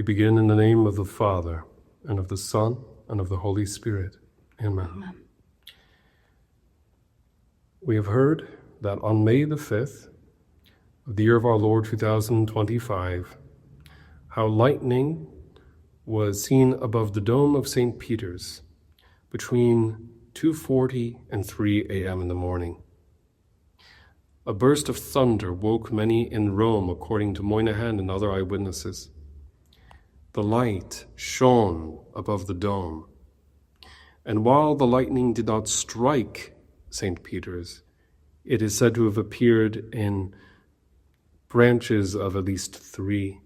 begin in the name of the Father, and of the Son, and of the Holy Spirit. Amen. Amen. We have heard that on May the 5th, of the year of our Lord 2025, how lightning was seen above the dome of St. Peter's between 2:40 and 3 a.m. in the morning. A burst of thunder woke many in Rome, according to Moynihan and other eyewitnesses. The light shone above the dome, and while the lightning did not strike St. Peter's, it is said to have appeared in branches of at least 3.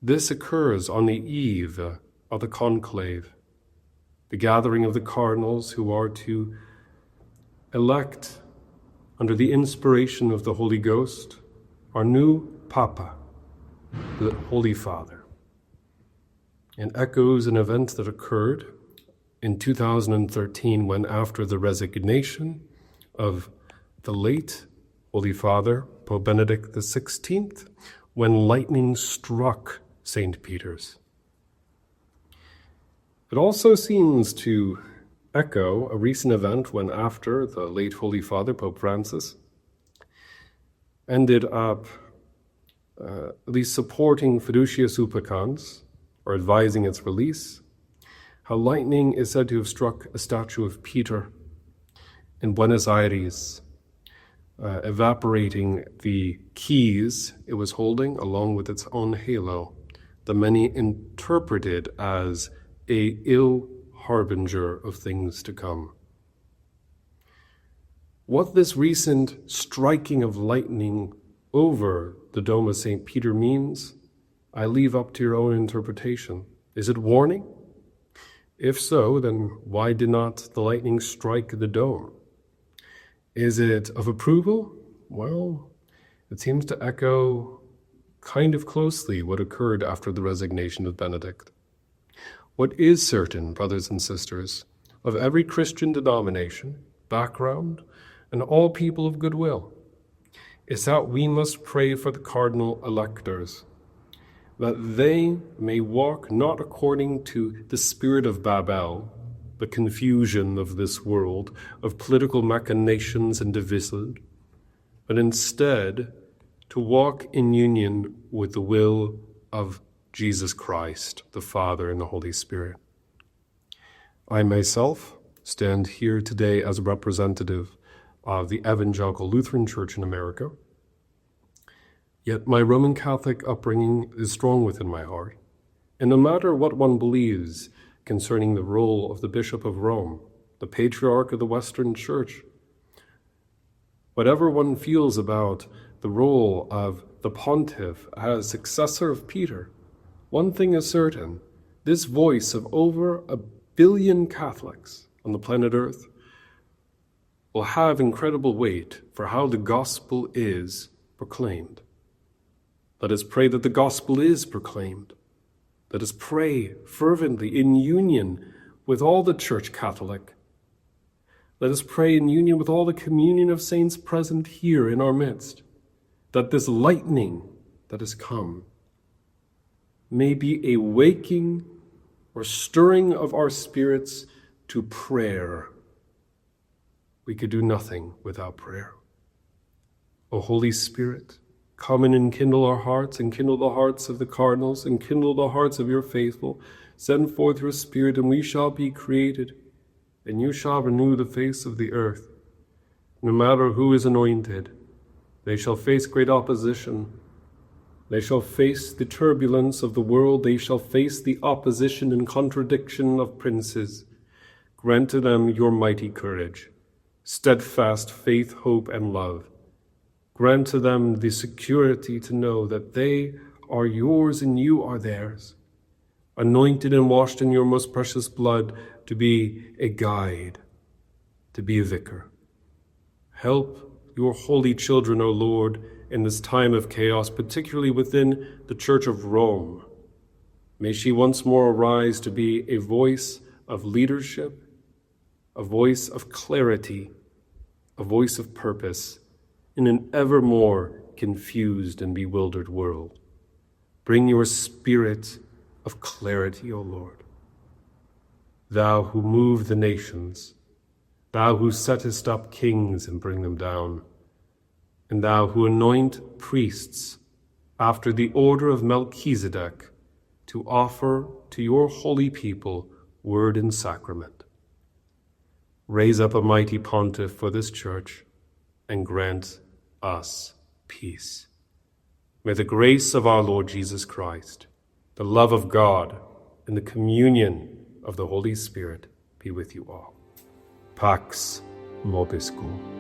This occurs on the eve of the Conclave, the gathering of the Cardinals who are to elect, under the inspiration of the Holy Ghost, our new Papa, the Holy Father. It echoes an event that occurred in 2013 when, after the resignation of the late Holy Father, Pope Benedict XVI, when lightning struck St. Peter's. It also seems to echo a recent event when, after the late Holy Father, Pope Francis, ended up at least supporting fiducia supplicans, or advising its release, how lightning is said to have struck a statue of Peter in Buenos Aires, evaporating the keys it was holding along with its own halo, that many interpreted as a ill harbinger of things to come. What this recent striking of lightning over the dome of St. Peter means, I leave up to your own interpretation. Is it warning? If so, then why did not the lightning strike the dome? Is it of approval? Well, it seems to echo kind of closely what occurred after the resignation of Benedict. What is certain, brothers and sisters, of every Christian denomination, background, and all people of goodwill, is that we must pray for the cardinal electors, that they may walk not according to the spirit of Babel, the confusion of this world, of political machinations and division, but instead to walk in union with the will of Jesus Christ, the Father and the Holy Spirit. I myself stand here today as a representative of the Evangelical Lutheran Church in America, yet my Roman Catholic upbringing is strong within my heart, and no matter what one believes concerning the role of the Bishop of Rome, the Patriarch of the Western Church, whatever one feels about the role of the Pontiff as successor of Peter, one thing is certain: this voice of over 1 billion Catholics on the planet Earth will have incredible weight for how the gospel is proclaimed. Let us pray that the gospel is proclaimed. Let us pray fervently in union with all the Church Catholic. Let us pray in union with all the communion of saints present here in our midst, that this lightning that has come may be a waking or stirring of our spirits to prayer. We could do nothing without prayer. O Holy Spirit, come and enkindle our hearts, enkindle the hearts of the Cardinals, enkindle the hearts of your faithful. Send forth your Spirit, and we shall be created, and you shall renew the face of the earth. No matter who is anointed, they shall face great opposition. They shall face the turbulence of the world. They shall face the opposition and contradiction of princes. Grant to them your mighty courage, steadfast faith, hope, and love. Grant to them the security to know that they are yours and you are theirs, anointed and washed in your most precious blood to be a guide, to be a vicar. Help your holy children, O Lord, in this time of chaos, particularly within the Church of Rome. May she once more arise to be a voice of leadership, a voice of clarity, a voice of purpose in an ever more confused and bewildered world. Bring your spirit of clarity, O Lord. Thou who move the nations, thou who settest up kings and bring them down, and thou who anoint priests after the order of Melchizedek to offer to your holy people word and sacrament. Raise up a mighty pontiff for this church and grant us peace. May the grace of our Lord Jesus Christ, the love of God, and the communion of the Holy Spirit be with you all. Pax Vobiscum.